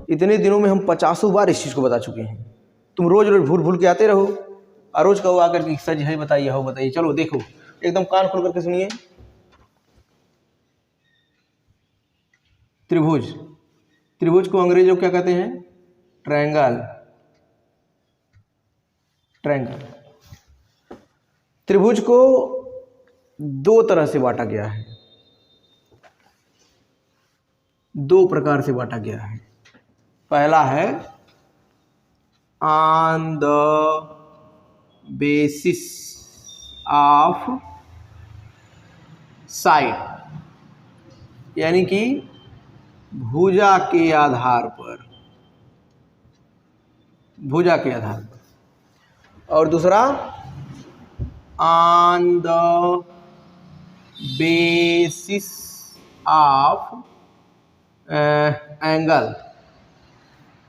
इतने दिनों में हम 50 बार इस चीज़ को बता चुके हैं। तुम रोज रोज भूल भूल के आते रहो और रोज कहो आकर के सर जी है बताइए, हो बताइए। चलो देखो एकदम कान खोल करके सुनिए। त्रिभुज, त्रिभुज को अंग्रेजी में क्या कहते हैं? ट्रायंगल। ट्रायंगल। त्रिभुज को दो तरह से बांटा गया है, दो प्रकार से बांटा गया है। पहला है on the basis of side, यानी कि भुजा के आधार पर, भुजा के आधार पर। और दूसरा on the basis of angle,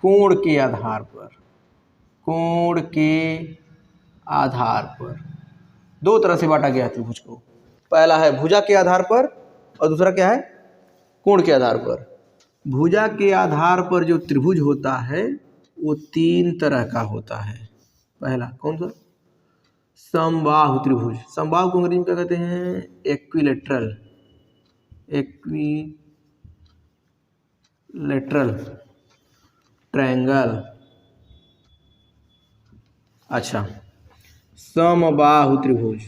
कोण के आधार पर, कोण के आधार पर। दो तरह से बांटा गया है त्रिभुज को। पहला है भुजा के आधार पर और दूसरा क्या है? कोण के आधार पर। भुजा के आधार पर जो त्रिभुज होता है वो तीन तरह का होता है। पहला कौन सा? समबाहु त्रिभुज। समबाहु को अंग्रेजी में क्या कहते हैं? इक्विलेटरल। Equilateral triangle. अच्छा, समबाहु त्रिभुज,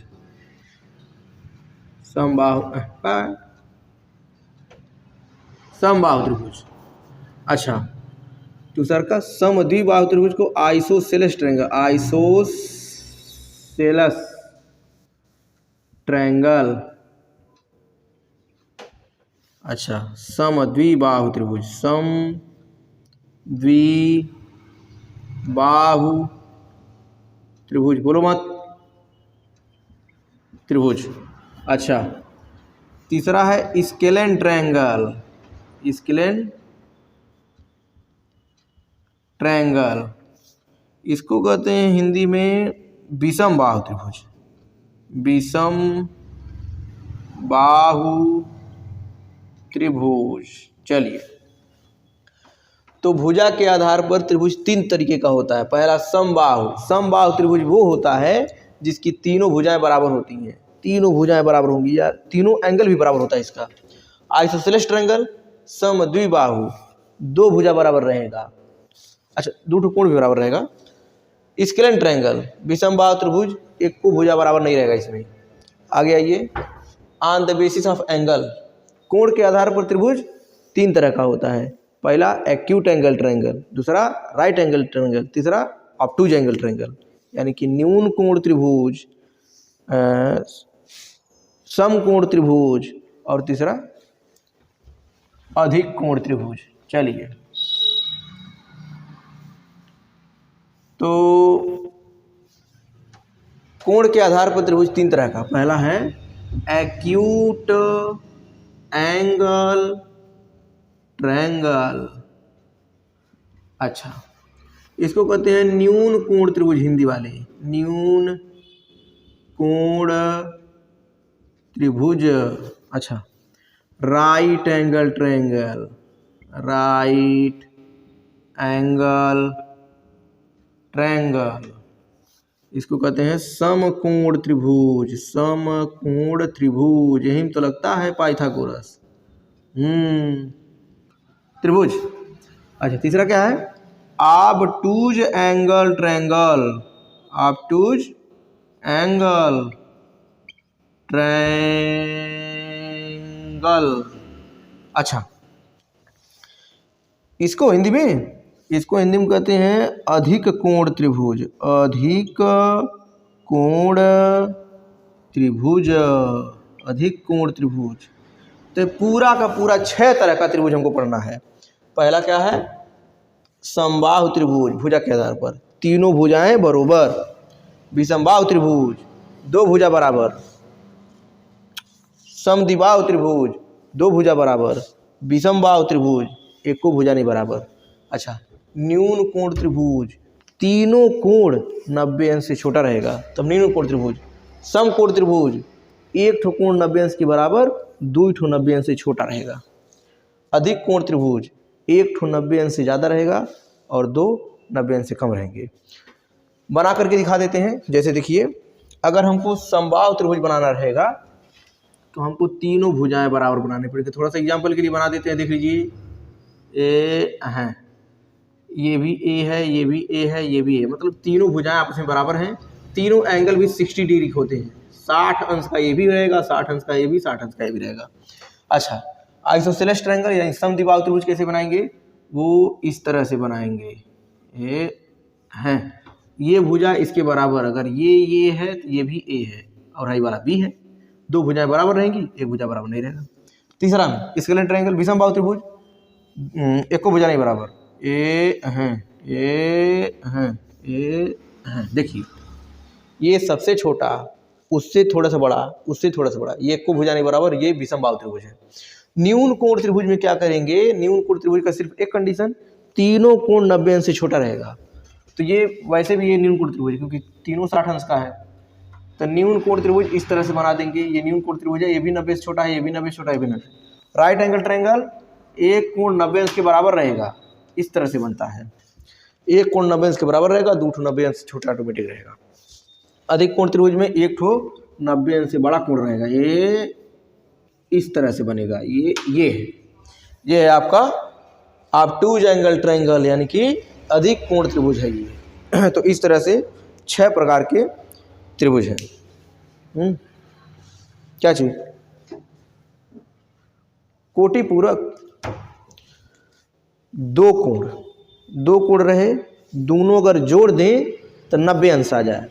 समबाहु त्रिभुज। अच्छा, दूसरा का समद्विबाहु त्रिभुज को आइसोसेलेस ट्रायंगल, आइसोसेलेस ट्रायंगल। अच्छा, समद्विबाहु त्रिभुज, समद्विबाहु त्रिभुज, बोलो मत, त्रिभुज। अच्छा, तीसरा है स्केलेन ट्रायंगल, स्केलेन ट्रायंगल। इसको कहते हैं हिंदी में विषम बाहु त्रिभुज, विषम बाहु त्रिभुज। चलिए, तो भुजा के आधार पर त्रिभुज तीन तरीके का होता है। पहला समबाहु। समबाहु त्रिभुज वो होता है जिसकी तीनों भुजाएं बराबर होती हैं, तीनों भुजाएं बराबर होंगी या तीनों एंगल भी बराबर होता है इसका। आइसोसेलेस ट्रायंगल, समद्विबाहु, दो भुजा बराबर रहेगा। अच्छा, दो कोण भी बराबर रहेगा। स्केलेन ट्रायंगल, विषम बाहु त्रिभुज, एक को भुजा बराबर नहीं रहेगा इसमें। आगे आइए, on the basis of angle, कोण के आधार पर त्रिभुज तीन तरह का होता है। पहला एक्यूट एंगल ट्रायंगल, दूसरा राइट एंगल ट्रायंगल, तीसरा ऑब्टूज एंगल ट्रायंगल। यानी कि न्यून कोण त्रिभुज, समकोण त्रिभुज और तीसरा अधिक कोण त्रिभुज। चलिए, तो कोण के आधार पर त्रिभुज तीन तरह का। पहला है एक्यूट एंगल ट्रायंगल। अच्छा, इसको कहते हैं न्यून कोण त्रिभुज, हिंदी वाले न्यून कोण त्रिभुज। अच्छा, right angle triangle, right angle triangle. इसको कहते हैं समकोण त्रिभुज, समकोण त्रिभुज। यही में तो लगता है पाइथागोरस। त्रिभुज। अच्छा, तीसरा क्या है? ऑब्टूज एंगल ट्रायंगल, ऑब्टूज एंगल ट्रायंगल। अच्छा, इसको हिंदी में कहते हैं अधिक कोण त्रिभुज, अधिक कोण त्रिभुज, अधिक कोण त्रिभुज। तो पूरा का पूरा 6 तरह का त्रिभुज हमको पढ़ना है। पहला क्या है? समबाहु त्रिभुज, भुजा के आधार पर तीनों भुजाएं बराबर। विषमबाहु त्रिभुज, दो भुजा बराबर। समद्विबाहु त्रिभुज, दो भुजा बराबर। विषमबाहु त्रिभुज, एक को भुजा नहीं बराबर। अच्छा, न्यून कोण त्रिभुज, तीनों कोण 90 अंश से छोटा रहेगा तब न्यून कोण त्रिभुज। समकोण त्रिभुज, एक ठो कोण 90 अंश के बराबर, दो ठो 90 अंश से छोटा रहेगा। अधिक कोण त्रिभुज, एक ठो 90 अंश से ज़्यादा रहेगा और 2 90 अंश से कम रहेंगे। बना करके दिखा देते हैं। जैसे देखिए, अगर हमको समबाहु त्रिभुज बनाना रहेगा तो हमको तीनों भुजाएं बराबर बनानी पड़ेगी। थोड़ा सा एग्जाम्पल के लिए बना देते हैं। देख लीजिए, ए है, ये भी ए है, ये भी ए है, ये भी ए, मतलब तीनों भुजाएं आपस में बराबर हैं। तीनों एंगल भी 60 डिग्री होते हैं। 60 अंश का ये भी रहेगा, 60 अंश का ये भी, 60 अंश का ये भी रहेगा। अच्छा, आइसोसेलेस ट्रायंगल यानी समद्विबाहु त्रिभुज कैसे बनाएंगे? वो इस तरह से बनाएंगे। ये है, ये भुजा इसके बराबर, अगर ये है तो ये भी ए है और हाई वाला बी है। दो भुजाएं बराबर रहेंगी, एक भुजा बराबर नहीं रहेगा। तीसरा में स्केलेन ट्रायंगल विषमबाहु त्रिभुज, एक को भुजा नहीं बराबर, ए हैं, ए हैं, ए हैं। देखिए, ये सबसे छोटा, उससे थोड़ा सा बड़ा, उससे थोड़ा सा बड़ा, ये एक को भुजा नहीं बराबर, ये विषमबाहु त्रिभुज है। न्यून कोण त्रिभुज में क्या करेंगे? न्यून कोण त्रिभुज का सिर्फ एक कंडीशन, तीनों कोण 90 अंश से छोटा रहेगा। तो ये वैसे भी ये न्यून कोण त्रिभुज है क्योंकि तीनों 60 अंश का है। तो न्यून कोण त्रिभुज इस तरह से बना देंगे। ये न्यून कोण त्रिभुज है, ये भी 90 से छोटा है, ये भी 90 से छोटा है, ये भी 90। राइट एंगल ट्रायंगल, एक कोण 90 अंश के बराबर रहेगा, इस तरह से बनता है। एक कोण 90 अंश के बराबर रहेगा, दो ठो 90 अंश से छोटा ऑटोमेटिक रहेगा। अधिक कोण त्रिभुज में एक ठो 90 अंश से बड़ा कोण रहेगा, ये इस तरह से बनेगा। ये है आपका ऑब्टूज एंगल ट्रायंगल यानी कि अधिक कोण त्रिभुज है ये। तो इस तरह से 6 प्रकार के त्रिभुज हैं। क्या चीज? कोटि पूरक, दो कोण रहे, दोनों अगर जोड़ दें तो 90 अंश आ जाए।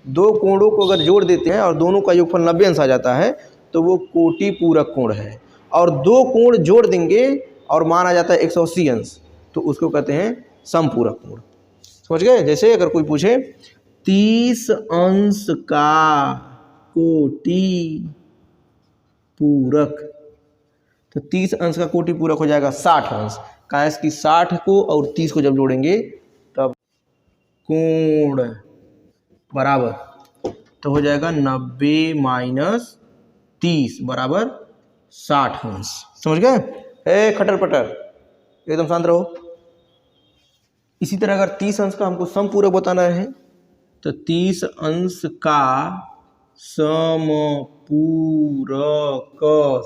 दो कोणों को अगर जोड़ देते हैं और दोनों का योगफल 90 अंश आ जाता है तो वो कोटि पूरक कोण है। और दो कोण जोड़ देंगे और मान आ जाता है 180 अंश, तो उसको कहते हैं समपूरक कोण। समझ गए? जैसे अगर कोई पूछे 30 अंश का कोटि पूरक, तो 30 अंश का कोटि पूरक हो जाएगा 60 अंश। काहे कि 60 को और 30 को जब जोड़ेंगे तब कोण बराबर, तो हो जाएगा 90 माइनस 30 बराबर 60 अंश। समझ गए? ए खटर पटर, एकदम शांत रहो। इसी तरह अगर 30 अंश का हमको समपूरक बताना है तो 30 अंश का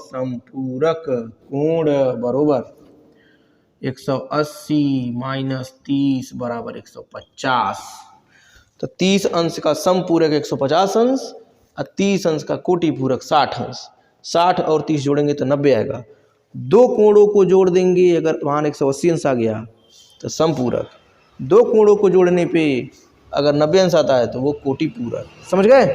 समपूरक कोण बराबर 180 माइनस 30 बराबर 150। तो 30 अंश का समपूरक 150 अंश और 30 अंश का कोटि पूरक 60 अंश। 60 और 30 जोड़ेंगे तो 90 आएगा। दो कोणों को जोड़ देंगे, अगर वहाँ 180 अंश आ गया तो समपूरक। दो कोणों को जोड़ने पे अगर 90 अंश आता है तो वो कोटि पूरक। समझ गए?